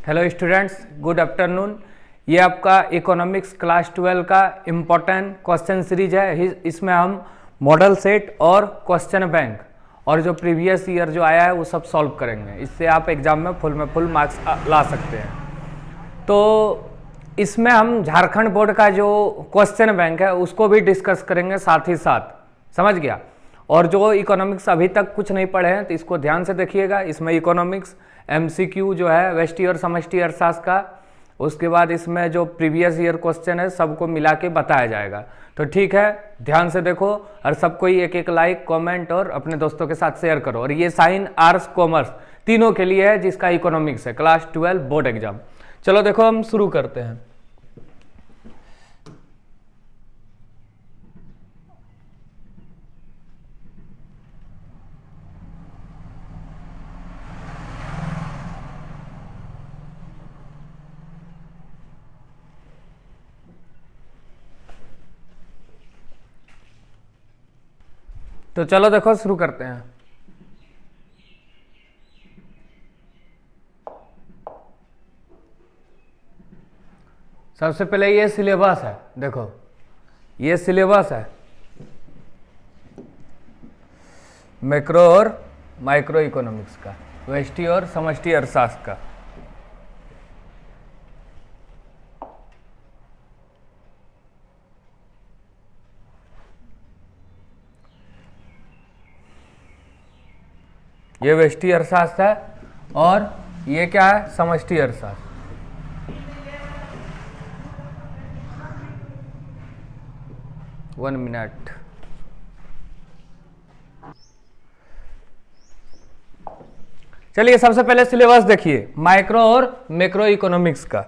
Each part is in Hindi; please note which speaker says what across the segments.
Speaker 1: Hello students, good afternoon. ये आपका इकोनॉमिक्स क्लास 12 का इम्पोर्टेंट क्वेश्चन सीरीज है। इसमें हम मॉडल सेट और क्वेश्चन बैंक और जो प्रीवियस ईयर जो आया है वो सब सॉल्व करेंगे। इससे आप एग्जाम में फुल मार्क्स ला सकते हैं। तो इसमें हम झारखंड बोर्ड का जो क्वेश्चन बैंक है उसको भी डिस्कस करेंगे साथ ही साथ, समझ गया। और जो इकोनॉमिक्स अभी तक कुछ नहीं पढ़े हैं तो इसको ध्यान से देखिएगा। इसमें इकोनॉमिक्स MCQ जो है व्यष्टि और समष्टि अर्थशास्त्र का, उसके बाद इसमें जो प्रीवियस ईयर क्वेश्चन है सबको मिला के बताया जाएगा। तो ठीक है, ध्यान से देखो और सबको ही एक लाइक, कमेंट और अपने दोस्तों के साथ शेयर करो। और ये साइन, आर्ट्स, कॉमर्स तीनों के लिए है जिसका इकोनॉमिक्स है, क्लास 12 बोर्ड एग्जाम। चलो देखो हम शुरू करते हैं। तो चलो देखो शुरू करते हैं। सबसे पहले ये सिलेबस है, देखो ये सिलेबस है मैक्रो और माइक्रो इकोनॉमिक्स का, व्यष्टि और समष्टि अर्थशास्त्र का। ये व्यष्टि अर्थशास्त्र है और ये क्या है, समष्टि अर्थशास्त्र। One minute. चलिए सबसे पहले सिलेबस देखिए माइक्रो और मैक्रो इकोनॉमिक्स का।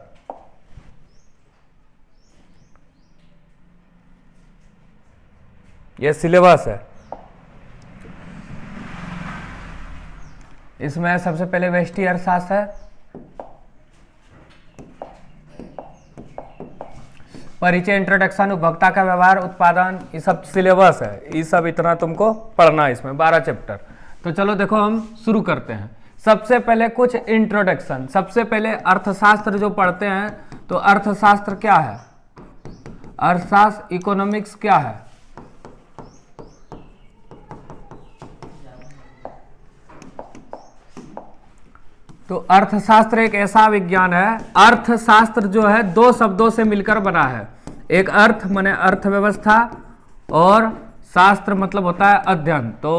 Speaker 1: यह सिलेबस है। इसमें सबसे पहले व्यष्टि अर्थशास्त्र है, परिचय, इंट्रोडक्शन, उपभोक्ता का व्यवहार, उत्पादन, ये सब सिलेबस है। ये सब इतना तुमको पढ़ना है, इसमें 12 चैप्टर। तो चलो देखो हम शुरू करते हैं। सबसे पहले कुछ इंट्रोडक्शन। सबसे पहले अर्थशास्त्र जो पढ़ते हैं तो अर्थशास्त्र क्या है, अर्थशास्त्र इकोनॉमिक्स क्या है। तो अर्थशास्त्र एक ऐसा विज्ञान है, अर्थशास्त्र जो है दो शब्दों से मिलकर बना है। एक अर्थ माने अर्थव्यवस्था और शास्त्र मतलब होता है अध्ययन। तो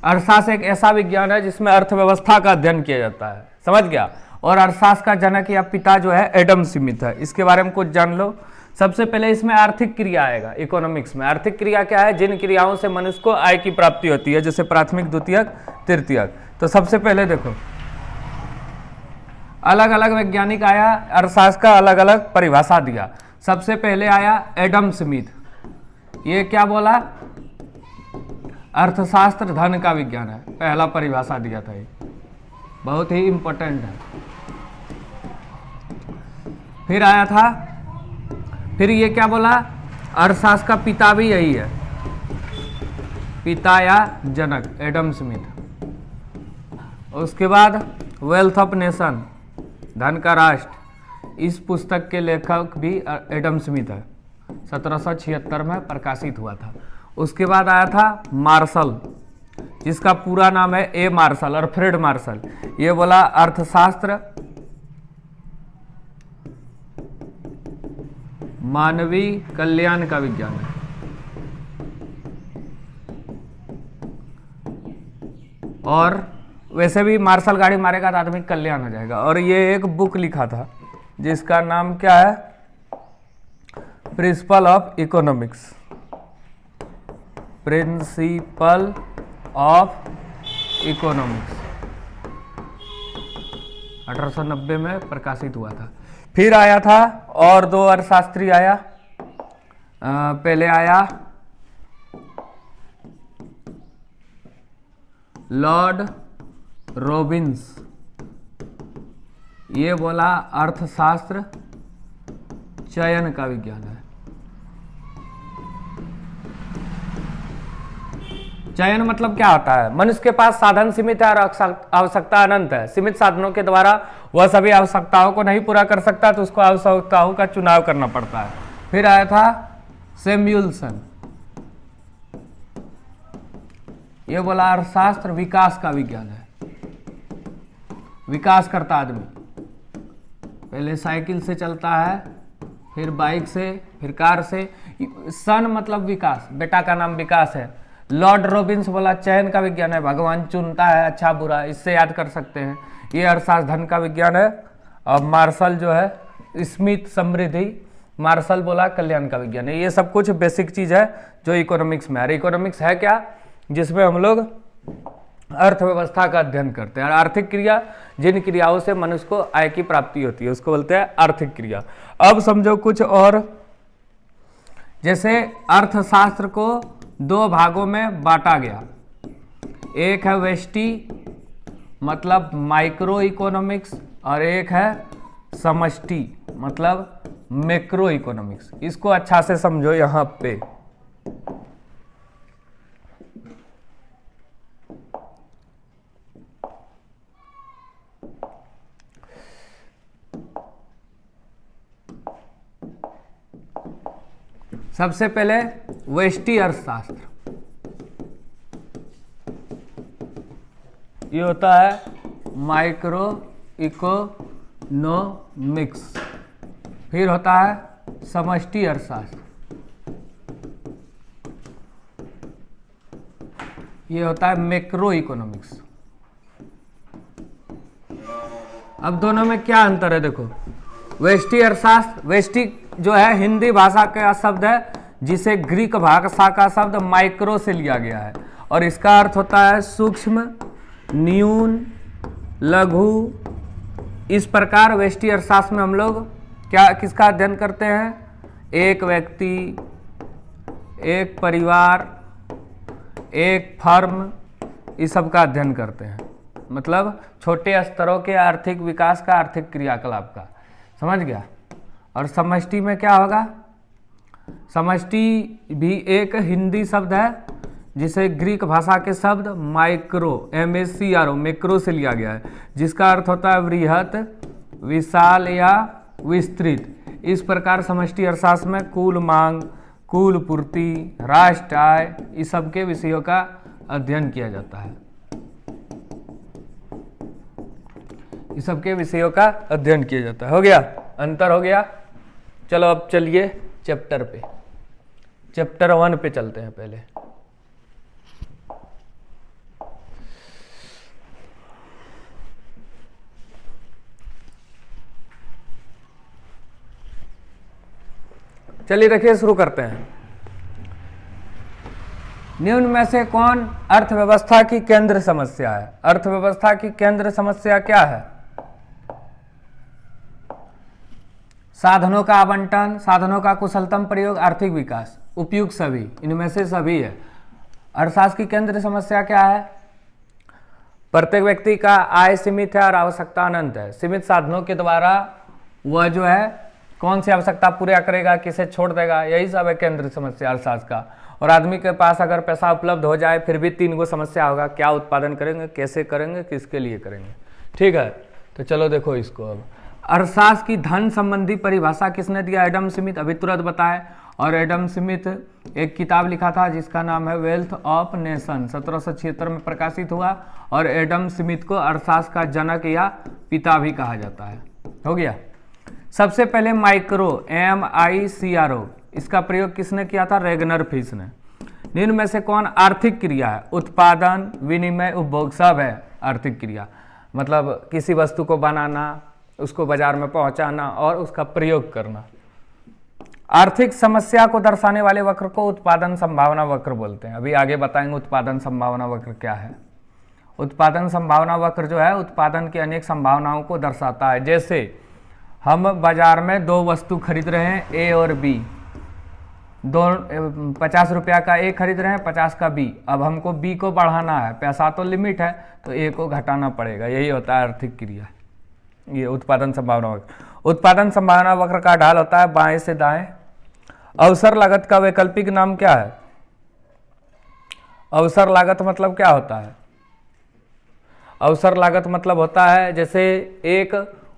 Speaker 1: अर्थशास्त्र एक ऐसा विज्ञान है जिसमें अर्थव्यवस्था का अध्ययन किया जाता है, समझ गया। और अर्थशास्त्र का जनक या पिता जो है एडम स्मिथ है। इसके बारे में कुछ जान लो। सबसे पहले इसमें आर्थिक क्रिया आएगा। इकोनॉमिक्स में आर्थिक क्रिया क्या है, जिन क्रियाओं से मनुष्य को आय की प्राप्ति होती है, जैसे प्राथमिक, द्वितीयक, तृतीयक। तो सबसे पहले देखो अलग अलग वैज्ञानिक आया, अर्थशास्त्र का अलग अलग परिभाषा दिया। सबसे पहले आया एडम स्मिथ। ये क्या बोला, अर्थशास्त्र धन का विज्ञान है, पहला परिभाषा दिया था। ये बहुत ही इंपॉर्टेंट है। फिर आया था, फिर ये क्या बोला, अर्थशास्त्र का पिता भी यही है, पिता या जनक एडम स्मिथ। उसके बाद वेल्थ ऑफ नेशन, धन का राष्ट्र, इस पुस्तक के लेखक भी एडम स्मिथ है, 1776 में प्रकाशित हुआ था। उसके बाद आया था मार्शल, जिसका पूरा नाम है ए मार्शल और फ्रेड मार्शल। ये बोला अर्थशास्त्र मानवीय कल्याण का विज्ञान है। और वैसे भी मार्शल गाड़ी मारेगा तो आदमी कल्याण हो जाएगा। और ये एक बुक लिखा था जिसका नाम क्या है, principle of economics, principle of economics, 1890 में प्रकाशित हुआ था। फिर आया था और दो अर्थशास्त्री आया। पहले आया लॉर्ड रॉबिन्स। ये बोला अर्थशास्त्र चयन का विज्ञान है। चयन मतलब क्या होता है? मनुष्य के पास साधन सीमित है और आवश्यकता अनंत है। सीमित साधनों के द्वारा वह सभी आवश्यकताओं को नहीं पूरा कर सकता, तो उसको आवश्यकताओं का चुनाव करना पड़ता है। फिर आया था सैमुएल्सन, ये बोला अर्थशास्त्र विकास का विज्ञान है, विकास करता आदमी पहले साइकिल से चलता है, फिर बाइक से, फिर कार से। सन मतलब विकास, बेटा का नाम विकास है। लॉर्ड रॉबिन्स बोला चयन का विज्ञान है, भगवान चुनता है अच्छा बुरा, इससे याद कर सकते हैं। ये अर्थशास्त्र धन का विज्ञान है। और मार्शल जो है स्मिथ समृद्धि, मार्शल बोला कल्याण का विज्ञान है। ये सब कुछ बेसिक चीज है जो इकोनॉमिक्स में है। इकोनॉमिक्स है क्या? जिसमें हम लोग अर्थव्यवस्था का अध्ययन करते हैं। आर्थिक क्रिया, जिन क्रियाओं से मनुष्य को आय की प्राप्ति होती है उसको बोलते हैं आर्थिक क्रिया। अब समझो कुछ और, जैसे अर्थशास्त्र को दो भागों में बांटा गया। एक है वेस्टी मतलब माइक्रो इकोनॉमिक्स, और एक है समष्टि मतलब मैक्रो इकोनॉमिक्स। इसको अच्छा से समझो यहां पे। सबसे पहले वेस्टी अर्थशास्त्र, ये होता है माइक्रो इकोनॉमिक्स। फिर होता है समष्टि अर्थशास्त्र, ये होता है मैक्रो इकोनॉमिक्स। अब दोनों में क्या अंतर है देखो। वेस्टी अर्थशास्त्र, वेस्टी जो है हिंदी भाषा का शब्द है जिसे ग्रीक भाषा का शब्द माइक्रो से लिया गया है, और इसका अर्थ होता है सूक्ष्म, न्यून, लघु। इस प्रकार वेस्टी अर्थशास्त्र में हम लोग क्या किसका अध्ययन करते हैं? एक व्यक्ति, एक परिवार, एक फर्म, इस सब का अध्ययन करते हैं। मतलब छोटे स्तरों के आर्थिक विकास का, आर्थिक क्रियाकलाप का। समझ गया? और समष्टि में क्या होगा? समष्टि भी एक हिंदी शब्द है जिसे ग्रीक भाषा के शब्द माइक्रो, MACRO, मैक्रो से लिया गया है, जिसका अर्थ होता है वृहत, विशाल या विस्तृत। इस प्रकार समष्टि अर्थशास्त्र में कुल मांग, कुल पूर्ति, राष्ट्र आय, इस सब के विषयों का अध्ययन किया जाता है। इस सब के विषयों का अध्ययन किया जाता है। हो गया? अंतर हो गया? चलो अब चलिए चैप्टर पे, चैप्टर 1 पे चलते हैं पहले। चलिए देखिए, शुरू करते हैं। निम्न में से कौन अर्थव्यवस्था की केंद्र समस्या है? अर्थव्यवस्था की केंद्र समस्या क्या है? साधनों का आवंटन, साधनों का कुशलतम प्रयोग, आर्थिक विकास, उपयुक्त सभी, इनमें से सभी है। अर्थशास्त्र की केंद्र समस्या क्या है? प्रत्येक व्यक्ति का आय सीमित है और आवश्यकता अनंत है। सीमित साधनों के द्वारा वह जो है कौन सी आवश्यकता पूरा करेगा, किसे छोड़ देगा, यही सब है केंद्र समस्या अर्थशास्त्र का। और आदमी के पास अगर पैसा उपलब्ध हो जाए फिर भी 3 गो समस्या होगा, क्या उत्पादन करेंगे, कैसे करेंगे, किसके लिए करेंगे। ठीक है, तो चलो देखो इसको। अब अर्थशास्त्र की धन संबंधी परिभाषा किसने दिया? एडम स्मिथ, अभी तुरंत बताए। और एडम स्मिथ एक किताब लिखा था जिसका नाम है वेल्थ ऑफ नेशन, 1776 में प्रकाशित हुआ। और एडम स्मिथ को अर्थशास्त्र का जनक या पिता भी कहा जाता है। हो गया? सबसे पहले माइक्रो, MICRO, इसका प्रयोग किसने किया था? रेगनर फिश ने। निम्न में से कौन आर्थिक क्रिया है? उत्पादन, विनिमय, उपभोग, सब है आर्थिक क्रिया। मतलब किसी वस्तु को बनाना, उसको बाजार में पहुंचाना और उसका प्रयोग करना। आर्थिक समस्या को दर्शाने वाले वक्र को उत्पादन संभावना वक्र बोलते हैं। अभी आगे बताएंगे उत्पादन संभावना वक्र क्या है। उत्पादन संभावना वक्र जो है उत्पादन की अनेक संभावनाओं को दर्शाता है। जैसे हम बाजार में 2 वस्तु खरीद रहे हैं, A और B, 50 रुपया का A खरीद रहे हैं, 50 का B। अब हमको B को बढ़ाना है, पैसा तो लिमिट है तो A को घटाना पड़ेगा। यही होता है आर्थिक क्रिया, ये उत्पादन संभावना वक्र। उत्पादन संभावना वक्र का ढाल होता है बाएं से दाएं। अवसर लागत का वैकल्पिक नाम क्या है? अवसर लागत मतलब क्या होता है? अवसर लागत मतलब होता है जैसे एक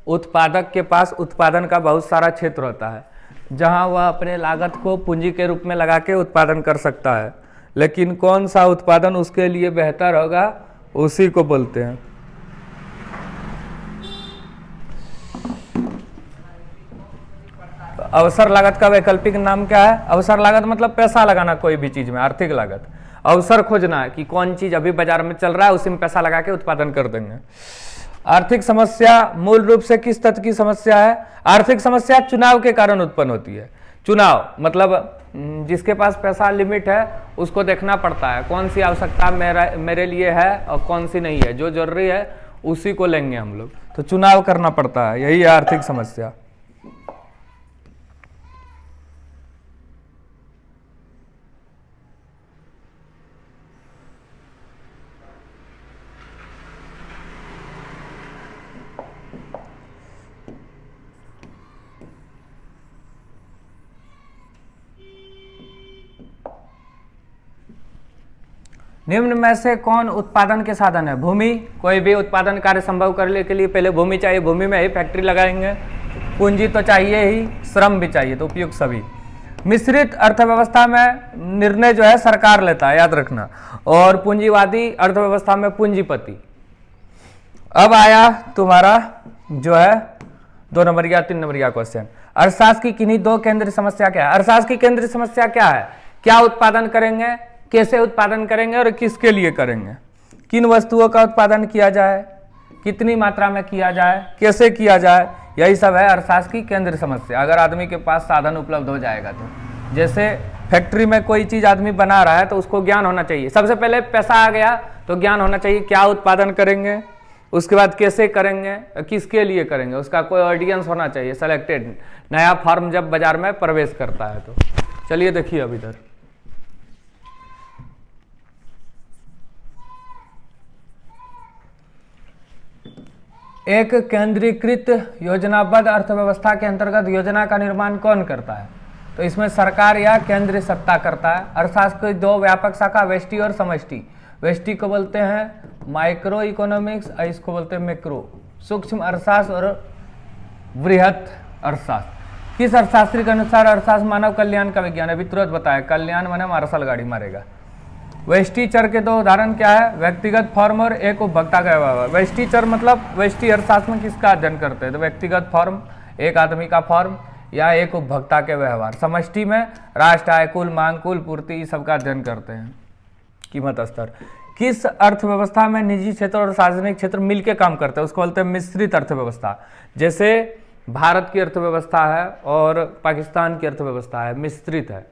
Speaker 1: उत्पादक के पास उत्पादन का बहुत सारा क्षेत्र होता है, जहां वह अपने लागत को पूंजी के रूप में लगा के उत्पादन कर सकता है, लेकिन कौन सा उत्पादन उसके लिए बेहतर होगा उसी को बोलते हैं। अवसर लागत का वैकल्पिक नाम क्या है? अवसर लागत मतलब पैसा लगाना कोई भी चीज में, आर्थिक लागत। अवसर खोजना है कि कौन चीज अभी बाजार में चल रहा है उसी में पैसा लगा के उत्पादन कर देंगे। आर्थिक समस्या मूल रूप से किस तथ्य की समस्या है? आर्थिक समस्या चुनाव के कारण उत्पन्न होती है। चुनाव मतलब जिसके पास पैसा लिमिट है उसको देखना पड़ता है कौन सी आवश्यकता मेरे लिए है और कौन सी नहीं है, जो जरूरी है उसी को लेंगे हम लोग, तो चुनाव करना पड़ता है, यही है आर्थिक समस्या। निम्न में से कौन उत्पादन के साधन है? भूमि। कोई भी उत्पादन कार्य संभव करने के लिए पहले भूमि चाहिए, भूमि में ही फैक्ट्री लगाएंगे। पूंजी तो चाहिए ही, श्रम भी चाहिए, तो उपयुक्त सभी। मिश्रित अर्थव्यवस्था में निर्णय जो है सरकार लेता है, याद रखना, और पूंजीवादी अर्थव्यवस्था में पूंजीपति। अब आया तुम्हारा जो है 2 नंबर या 3 नंबर का क्वेश्चन। अर्थशास्त्र की किन्हीं 2 केंद्रीय समस्या क्या है? अर्थशास्त्र की केंद्रीय समस्या क्या है? क्या उत्पादन करेंगे, कैसे उत्पादन करेंगे और किसके लिए करेंगे, किन वस्तुओं का उत्पादन किया जाए, कितनी मात्रा में किया जाए, कैसे किया जाए, यही सब है अर्थशास्त्र की केंद्रीय समस्या। अगर आदमी के पास साधन उपलब्ध हो जाएगा तो, जैसे फैक्ट्री में कोई चीज आदमी बना रहा है तो उसको ज्ञान होना चाहिए। सबसे पहले पैसा आ गया तो ज्ञान होना चाहिए क्या उत्पादन करेंगे, उसके बाद कैसे करेंगे, किसके लिए करेंगे, उसका कोई ऑडियंस होना चाहिए सेलेक्टेड। नया फर्म जब बाजार में प्रवेश करता है तो चलिए देखिए अब इधर। एक केंद्रीकृत योजनाबद्ध अर्थव्यवस्था के अंतर्गत योजना का निर्माण कौन करता है? तो इसमें सरकार या केंद्रीय सत्ता करता है। अर्थशास्त्र की 2 व्यापक शाखा व्यष्टि और समष्टि। व्यष्टि को बोलते हैं माइक्रो इकोनॉमिक्स और इसको बोलते हैं मैक्रो, सूक्ष्म अर्थशास्त्र और बृहत अर्थशास्त्र। किस अर्थशास्त्री के अनुसार अर्थशास्त्र मानव कल्याण का विज्ञान है? अभी तुरंत बताया, कल्याण माने मार्शल गाड़ी मारेगा। व्यष्टि चर के 2 उदाहरण क्या है? व्यक्तिगत फॉर्म और एक उपभोक्ता का व्यवहार। व्यष्टि चर मतलब व्यष्टि अर्थशास्त्र में किसका अध्ययन करते हैं? तो व्यक्तिगत फॉर्म, एक आदमी का फॉर्म या एक उपभोक्ता के व्यवहार। समष्टि में राष्ट्र आय, कुल मांग, कुल पूर्ति, सब का अध्ययन करते हैं, कीमत स्तर। किस अर्थव्यवस्था में निजी क्षेत्र और सार्वजनिक क्षेत्र मिलकर काम करते हैं? उसको बोलते हैं मिश्रित अर्थव्यवस्था। जैसे भारत की अर्थव्यवस्था है और पाकिस्तान की अर्थव्यवस्था है, मिश्रित है।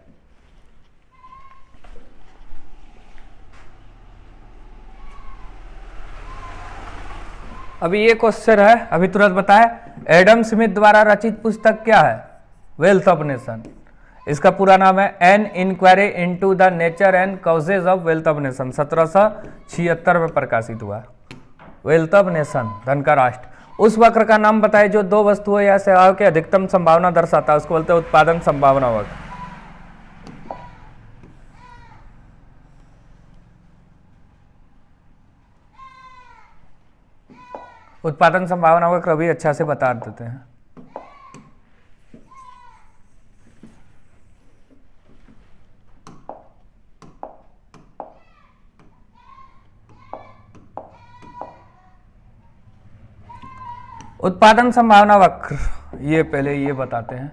Speaker 1: अभी ये क्वेश्चन है, अभी तुरंत बताए, एडम स्मिथ द्वारा रचित पुस्तक क्या है? Wealth of nation. इसका पूरा नाम है an inquiry into the nature and causes of wealth of nation. 1776 में प्रकाशित हुआ। वेल्थ ऑफ नेशन, धन का राष्ट्र। उस वक्र का नाम बताए जो 2 वस्तुओं या सेवाओं की अधिकतम संभावना दर्शाता है, उसको बोलते हैं उत्पादन संभावना वक्र। उत्पादन संभावना वक्र अभी अच्छा से बता देते हैं। उत्पादन संभावना वक्र, ये पहले ये बताते हैं।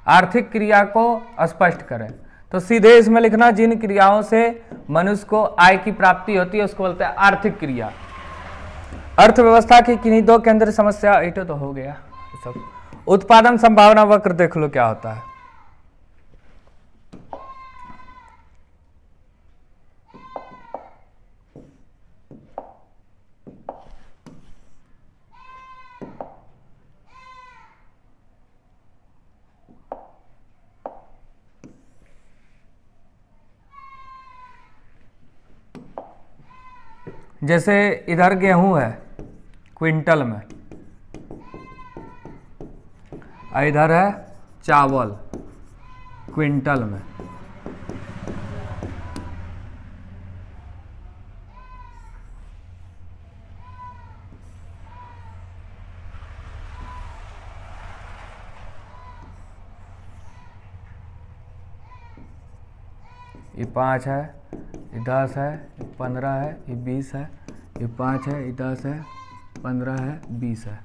Speaker 1: आर्थिक क्रिया को स्पष्ट करें, तो सीधे इसमें लिखना जिन क्रियाओं से मनुष्य को आय की प्राप्ति होती है उसको बोलते हैं आर्थिक क्रिया। अर्थव्यवस्था की किन्हीं 2 केंद्रीय समस्या, ये तो हो गया सब। उत्पादन संभावना वक्र देख लो क्या होता है। जैसे इधर गेहूं है क्विंटल में, इधर है चावल क्विंटल में। ये 5 है, ये 10 है, ये 15 है, ये 20 है, ये 5 है, ये 10 है, 15 है, 20 है।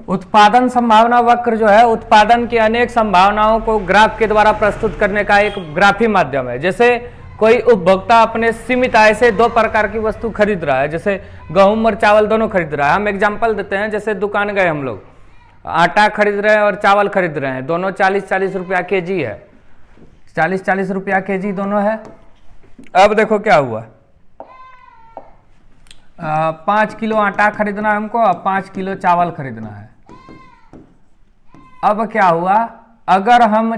Speaker 1: उत्पादन संभावना वक्र जो है उत्पादन की अनेक संभावनाओं को ग्राफ के द्वारा प्रस्तुत करने का एक ग्राफी माध्यम है। जैसे कोई उपभोक्ता अपने सीमित आय से दो प्रकार की वस्तु खरीद रहा है, जैसे गेहूं और चावल दोनों खरीद रहा है। हम एग्जांपल देते हैं, जैसे दुकान गए हम लोग, आटा खरीद रहे हैं और चावल खरीद रहे हैं, दोनों 40-40 रुपया केजी है, 40-40 रुपया केजी दोनों है। अब देखो क्या हुआ, 5 किलो आटा खरीदना है हमको और 5 किलो चावल खरीदना है। अब क्या हुआ, अगर हम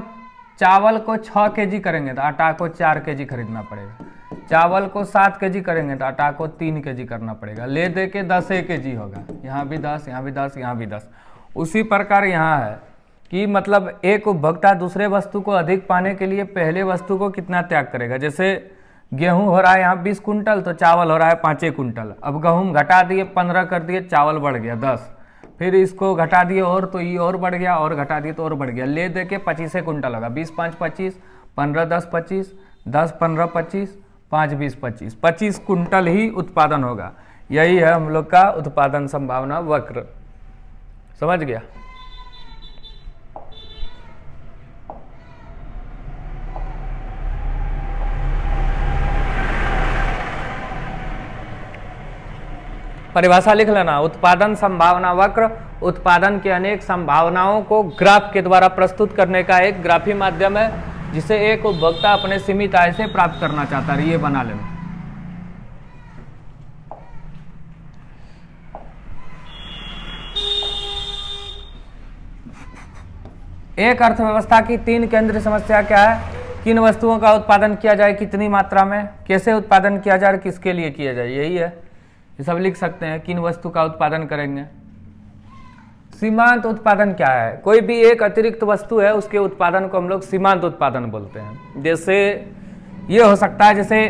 Speaker 1: चावल को 6 केजी करेंगे तो आटा को 4 केजी खरीदना पड़ेगा, चावल को 7 केजी करेंगे तो आटा को 3 केजी करना पड़ेगा, ले दे के 10 केजी होगा, यहाँ भी 10, यहाँ भी 10, यहाँ भी 10। उसी प्रकार यहाँ है कि मतलब एक उपभोक्ता दूसरे वस्तु को अधिक पाने के लिए पहले वस्तु को कितना त्याग करेगा। जैसे गेहूं हो रहा है यहाँ 20 कुंटल, तो चावल हो रहा है 5 कुंटल। अब गेहूं घटा दिए 15 कर दिए, चावल बढ़ गया 10, फिर इसको घटा दिए और तो ये और बढ़ गया, और घटा दिए तो और बढ़ गया, ले दे के 25 कुंटल होगा। 20 5 25, 15 10 25, 10 15 25, 5 20 25, 25 कुंटल ही उत्पादन होगा। यही है हम लोग का उत्पादन संभावना वक्र। समझ गया? परिभाषा लिख लेना, उत्पादन संभावना वक्र उत्पादन की अनेक संभावनाओं को ग्राफ के द्वारा प्रस्तुत करने का एक ग्राफी माध्यम है, जिसे एक उपभोक्ता अपने सीमित आय से प्राप्त करना चाहता है। ये बना लेना। एक अर्थव्यवस्था की 3 केंद्रीय समस्या क्या है? किन वस्तुओं का उत्पादन किया जाए, कितनी मात्रा में, कैसे उत्पादन किया जाए, किसके लिए किया जाए, यही है। ये सब लिख सकते हैं, किन वस्तु का उत्पादन करेंगे। सीमांत उत्पादन क्या है? कोई भी एक अतिरिक्त वस्तु है, उसके उत्पादन को हम लोग सीमांत उत्पादन बोलते हैं। जैसे ये हो सकता है, जैसे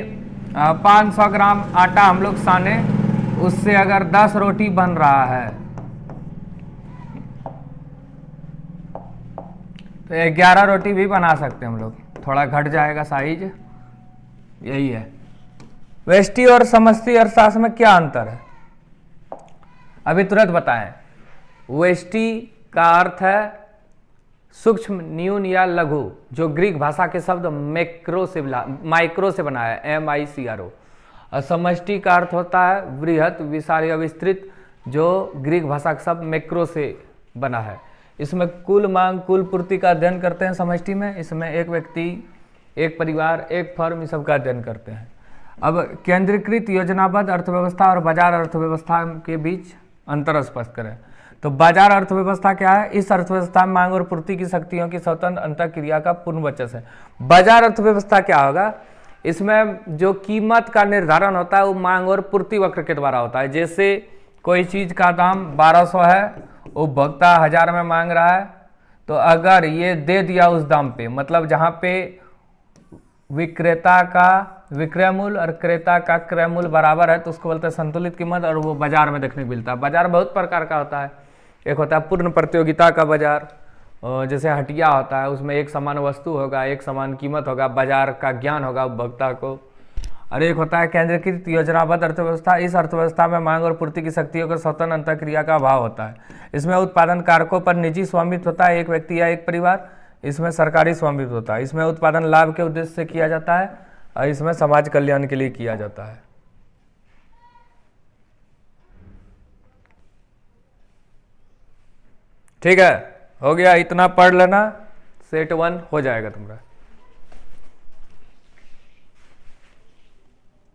Speaker 1: 500 ग्राम आटा हम लोग साने, उससे अगर 10 रोटी बन रहा है तो 11 रोटी भी बना सकते हैं हम लोग, थोड़ा घट जाएगा साइज। यही है। व्यष्टि और समष्टि अर्थशास्त्र में क्या अंतर है, अभी तुरंत बताएं। व्यष्टि का अर्थ है सूक्ष्म, न्यून या लघु, जो ग्रीक भाषा के शब्द माइक्रो से बना है, MICRO। और समष्टि का अर्थ होता है वृहत, विशाल या विस्तृत, जो ग्रीक भाषा का शब्द मैक्रो से बना है। इसमें कुल मांग, कुल पूर्ति का अध्ययन करते हैं समष्टि में। इसमें एक व्यक्ति, एक परिवार, एक फर्म, इस सब का अध्ययन करते हैं। अब केंद्रीकृत योजनाबद्ध अर्थव्यवस्था और बाजार अर्थव्यवस्था के बीच अंतर स्पष्ट करें। तो बाजार अर्थव्यवस्था क्या है? इस अर्थव्यवस्था में मांग और पूर्ति की शक्तियों की स्वतंत्र अंतःक्रिया का पूर्ण वर्चस्व है। बाजार अर्थव्यवस्था क्या होगा? इसमें जो कीमत का निर्धारण होता है वो मांग और पूर्ति वक्र के द्वारा होता है। जैसे कोई चीज का दाम 1200 है, उपभोक्ता 1000 में मांग रहा है, तो अगर ये दे दिया उस दाम पे, मतलब जहां पे विक्रेता का विक्रय मूल्य और क्रेता का क्रय मूल्य बराबर है, तो उसको बोलते हैं संतुलित कीमत, और वो बाजार में देखने को मिलता है। बाजार बहुत प्रकार का होता है। एक होता है पूर्ण प्रतियोगिता का बाजार, जैसे हटिया होता है, उसमें एक समान वस्तु होगा, एक समान कीमत होगा, बाजार का ज्ञान होगा उपभोक्ता को। और एक होता है केंद्रीकृत योजनाबद्ध अर्थव्यवस्था। इस अर्थव्यवस्था में मांग और पूर्ति की शक्तियों का स्वतंत्र अंतःक्रिया का अभाव होता है। इसमें उत्पादन कारकों पर निजी स्वामित्व होता है, एक व्यक्ति या एक परिवार। इसमें सरकारी स्वामित्व होता है। इसमें उत्पादन लाभ के उद्देश्य से किया जाता है और इसमें समाज कल्याण के लिए किया जाता है। ठीक है, हो गया, इतना पढ़ लेना, सेट 1 हो जाएगा तुम्हारा।